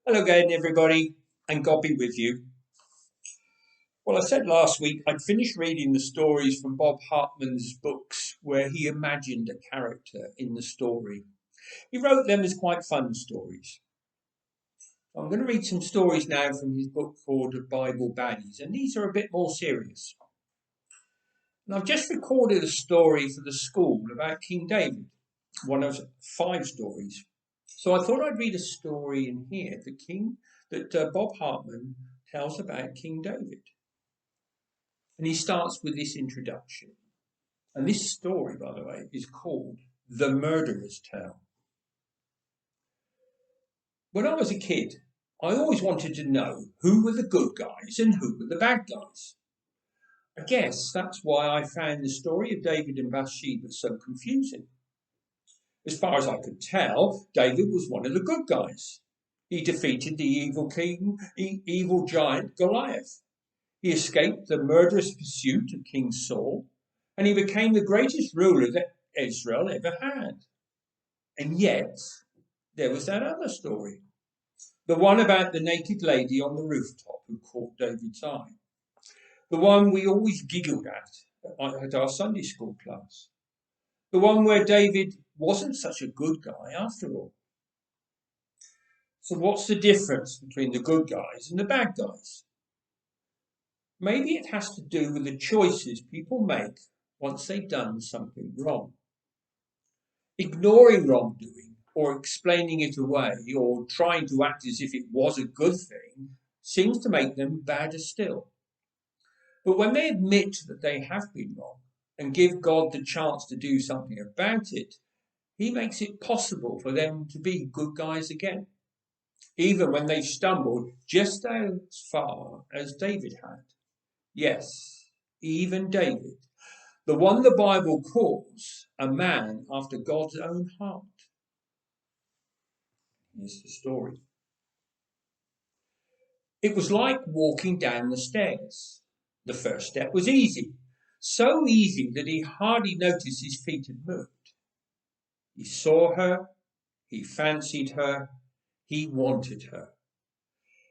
Hello again, everybody, and God be with you. Well, I said last week I'd finished reading the stories from Bob Hartman's books where he imagined a character in the story. He wrote them as quite fun stories. I'm going to read some stories now from his book called Bible Baddies, and these are a bit more serious. And I've just recorded a story for the school about King David, one of 5 stories. So I thought I'd read a story in here, that Bob Hartman tells about King David. And he starts with this introduction. And this story, by the way, is called The Murderer's Tale. When I was a kid, I always wanted to know who were the good guys and who were the bad guys. I guess that's why I found the story of David and Bathsheba so confusing. As far as I could tell, David was one of the good guys. He defeated the evil giant Goliath. He escaped the murderous pursuit of King Saul, and he became the greatest ruler that Israel ever had. And yet, there was that other story, the one about the naked lady on the rooftop who caught David's eye, the one we always giggled at our Sunday school class, the one where David wasn't such a good guy after all. So what's the difference between the good guys and the bad guys? Maybe it has to do with the choices people make once they've done something wrong. Ignoring wrongdoing or explaining it away or trying to act as if it was a good thing seems to make them badder still. But when they admit that they have been wrong and give God the chance to do something about it, He makes it possible for them to be good guys again, even when they've stumbled just as far as David had. Yes, even David, the one the Bible calls a man after God's own heart. Here's the story. It was like walking down the stairs. The first step was easy, so easy that he hardly noticed his feet had moved. He saw her, he fancied her, he wanted her.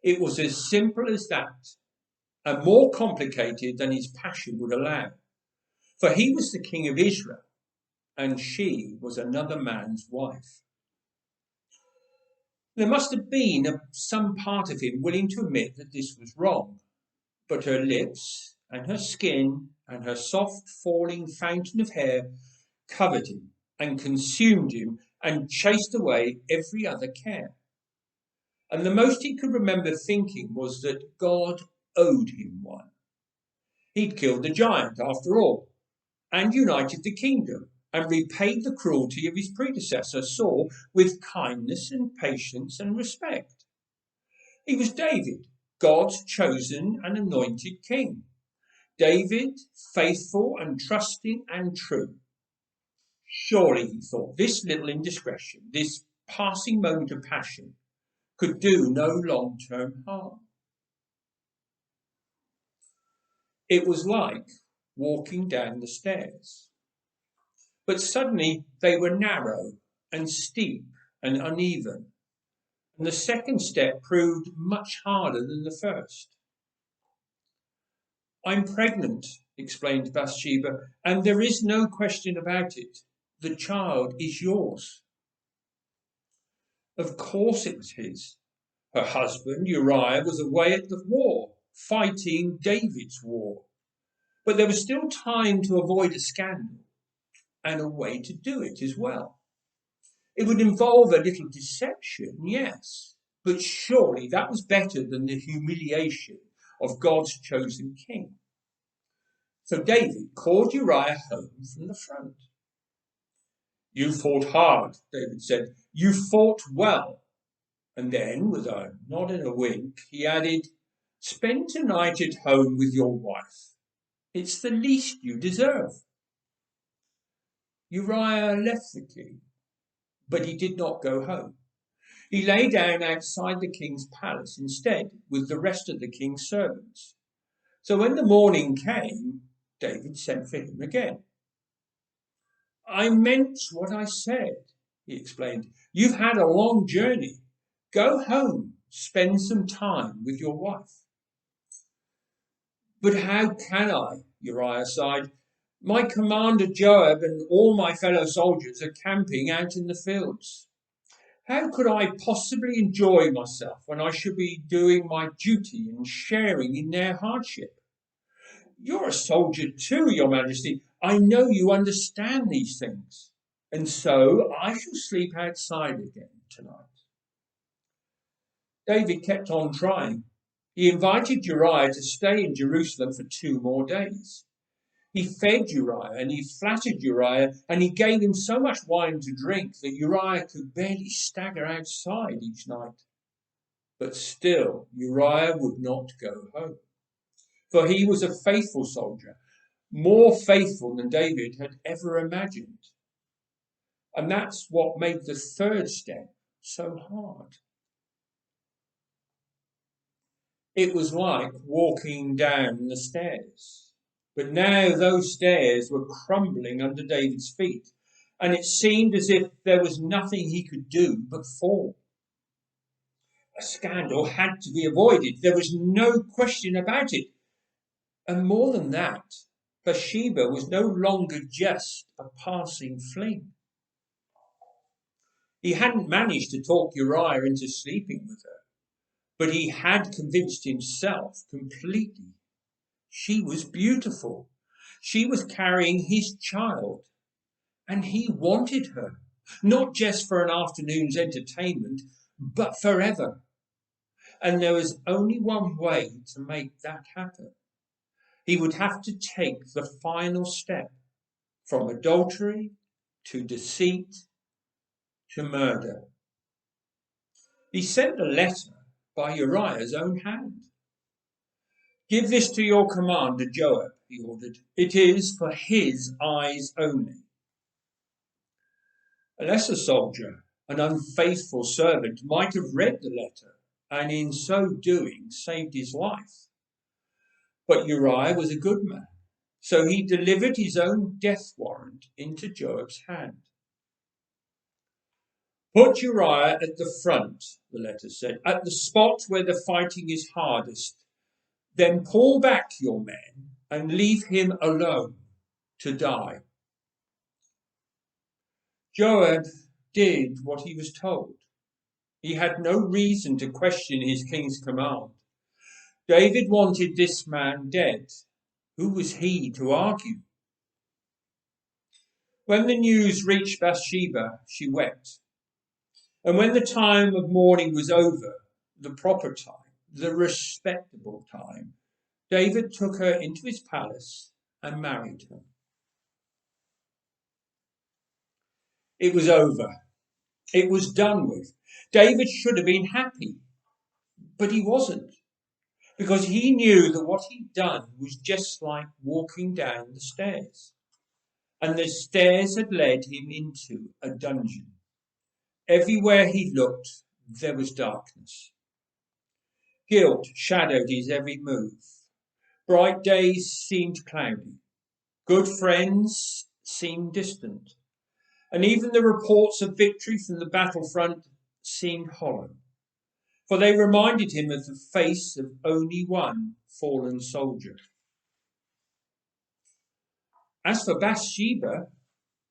It was as simple as that, and more complicated than his passion would allow. For he was the king of Israel, and she was another man's wife. There must have been some part of him willing to admit that this was wrong, but her lips and her skin and her soft falling fountain of hair covered him and consumed him and chased away every other care. And the most he could remember thinking was that God owed him one. He'd killed the giant after all, and united the kingdom, and repaid the cruelty of his predecessor Saul with kindness and patience and respect. He was David, God's chosen and anointed king. David, faithful and trusting and true. Surely, he thought, this little indiscretion, this passing moment of passion, could do no long-term harm. It was like walking down the stairs. But suddenly they were narrow and steep and uneven, and the second step proved much harder than the first. I'm pregnant, explained Bathsheba, and there is no question about it. The child is yours. Of course it was his. Her husband, Uriah, was away at the war, fighting David's war. But there was still time to avoid a scandal, and a way to do it as well. It would involve a little deception, yes, but surely that was better than the humiliation of God's chosen king. So David called Uriah home from the front. You fought hard, David said. You fought well. And then, with a nod and a wink, he added, spend tonight at home with your wife. It's the least you deserve. Uriah left the king, but he did not go home. He lay down outside the king's palace instead with the rest of the king's servants. So when the morning came, David sent for him again. I meant what I said, he explained. You've had a long journey. Go home spend some time with your wife." "But how can I?" Uriah sighed. "My commander Joab and all my fellow soldiers are camping out in the fields. How could I possibly enjoy myself when I should be doing my duty and sharing in their hardship? You're a soldier too, your majesty. I know you understand these things. And so I shall sleep outside again tonight." David kept on trying. He invited Uriah to stay in Jerusalem for 2 more days. He fed Uriah and he flattered Uriah, and he gave him so much wine to drink that Uriah could barely stagger outside each night. But still Uriah would not go home, for he was a faithful soldier, more faithful than David had ever imagined. And that's what made the 3rd step so hard. It was like walking down the stairs. But now those stairs were crumbling under David's feet, and it seemed as if there was nothing he could do but fall. A scandal had to be avoided. There was no question about it. And more than that, Bathsheba was no longer just a passing fling. He hadn't managed to talk Uriah into sleeping with her, but he had convinced himself completely. She was beautiful. She was carrying his child, and he wanted her, not just for an afternoon's entertainment, but forever. And there was only one way to make that happen. He would have to take the final step from adultery to deceit to murder. He sent a letter by Uriah's own hand. "Give this to your commander Joab," he ordered. "It is for his eyes only." A lesser soldier, an unfaithful servant, might have read the letter and in so doing saved his life. But Uriah was a good man, so he delivered his own death warrant into Joab's hand. "Put Uriah at the front," the letter said, "at the spot where the fighting is hardest. Then pull back your men and leave him alone to die." Joab did what he was told. He had no reason to question his king's command. David wanted this man dead. Who was he to argue? When the news reached Bathsheba, she wept. And when the time of mourning was over, the proper time, the respectable time, David took her into his palace and married her. It was over. It was done with. David should have been happy, but he wasn't, because he knew that what he'd done was just like walking down the stairs. And the stairs had led him into a dungeon. Everywhere he looked, there was darkness. Guilt shadowed his every move. Bright days seemed cloudy. Good friends seemed distant. And even the reports of victory from the battlefront seemed hollow, for they reminded him of the face of only one fallen soldier. As for Bathsheba,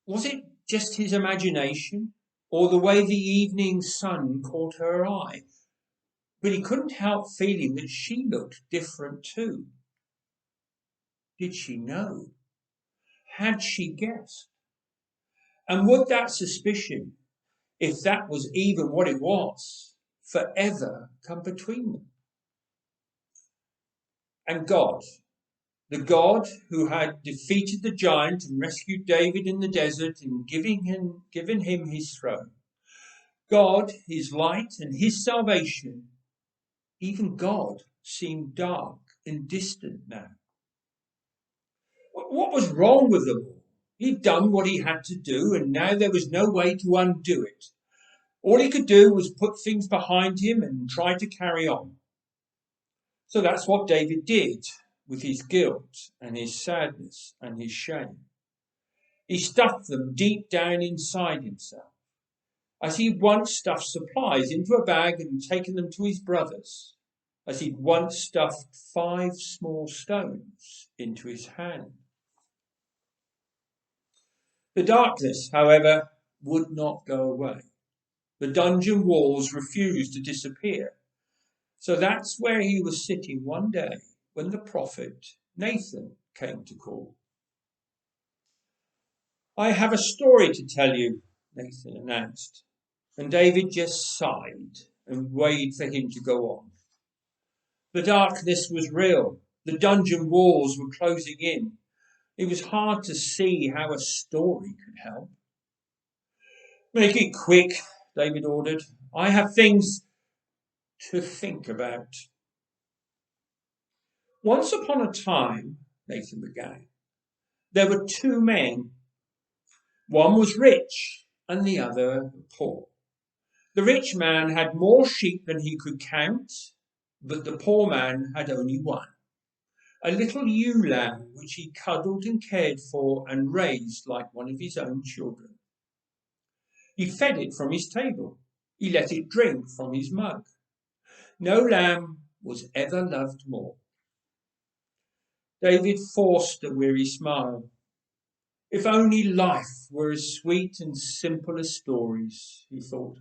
was it just his imagination, or the way the evening sun caught her eye? But he couldn't help feeling that she looked different too. Did she know? Had she guessed? And would that suspicion, if that was even what it was, forever come between them? And God, the God who had defeated the giant and rescued David in the desert and given him his throne, God, his light and his salvation, even God seemed dark and distant now. What was wrong with them all? He'd done what he had to do, and now there was no way to undo it. All he could do was put things behind him and try to carry on. So that's what David did with his guilt and his sadness and his shame. He stuffed them deep down inside himself. as he'd once stuffed supplies into a bag and taken them to his brothers, as he'd once stuffed 5 small stones into his hand. The darkness, however, would not go away. The dungeon walls refused to disappear. So that's where he was sitting one day when the prophet Nathan came to call. "I have a story to tell you," Nathan announced, and David just sighed and waited for him to go on. The darkness was real. The dungeon walls were closing in. It was hard to see how a story could help. "Make it quick," David ordered. "I have things to think about." "Once upon a time," Nathan began, "there were 2 men. One was rich and the other poor. The rich man had more sheep than he could count, but the poor man had only one, a little ewe lamb which he cuddled and cared for and raised like one of his own children. He fed it from his table. He let it drink from his mug. No lamb was ever loved more." David forced a weary smile. If only life were as sweet and simple as stories, he thought.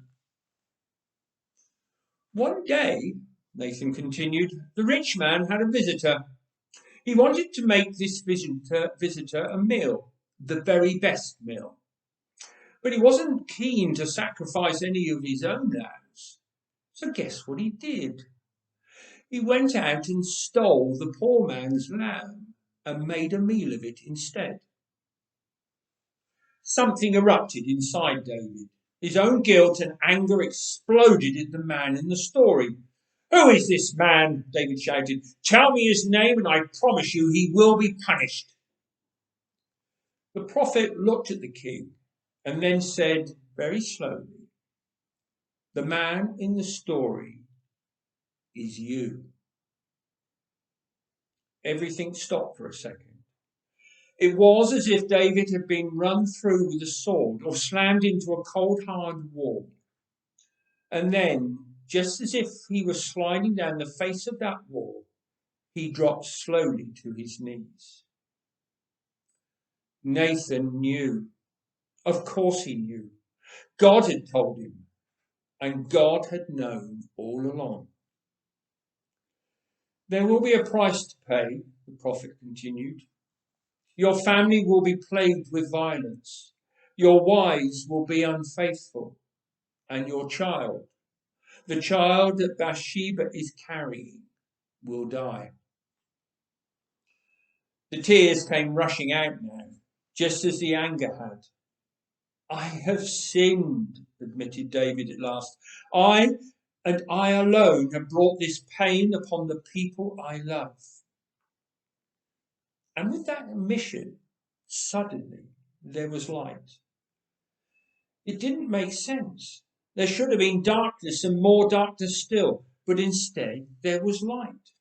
"One day," Nathan continued, "the rich man had a visitor. He wanted to make this visitor a meal, the very best meal. But he wasn't keen to sacrifice any of his own lambs. So guess what he did? He went out and stole the poor man's lamb and made a meal of it instead." Something erupted inside David. His own guilt and anger exploded at the man in the story. "Who is this man?" David shouted. "Tell me his name and I promise you he will be punished." The prophet looked at the king and then said very slowly, "The man in the story is you." Everything stopped for a second. It was as if David had been run through with a sword or slammed into a cold, hard wall. And then, just as if he were sliding down the face of that wall, he dropped slowly to his knees. Nathan knew. Of course he knew. God had told him, and God had known all along. "There will be a price to pay," the prophet continued. "Your family will be plagued with violence. Your wives will be unfaithful, and your child, the child that Bathsheba is carrying, will die." The tears came rushing out now, just as the anger had. "I have sinned," admitted David at last. "I, and I alone, have brought this pain upon the people I love." And with that admission, suddenly there was light. It didn't make sense. There should have been darkness and more darkness still, but instead there was light.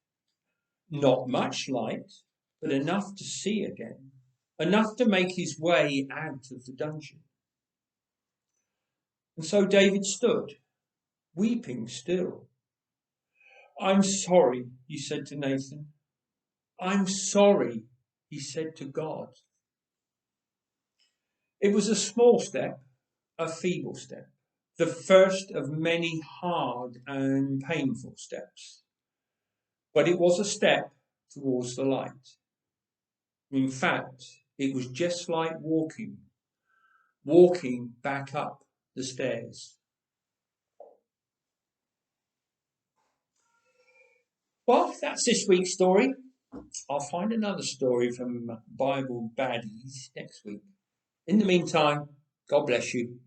Not much light, but enough to see again, enough to make his way out of the dungeon. And so David stood, weeping still. "I'm sorry," he said to Nathan. "I'm sorry," he said to God. It was a small step, a feeble step, the first of many hard and painful steps. But it was a step towards the light. In fact, it was just like walking back up the stairs. Well, that's this week's story. I'll find another story from Bible Baddies next week. In the meantime, God bless you.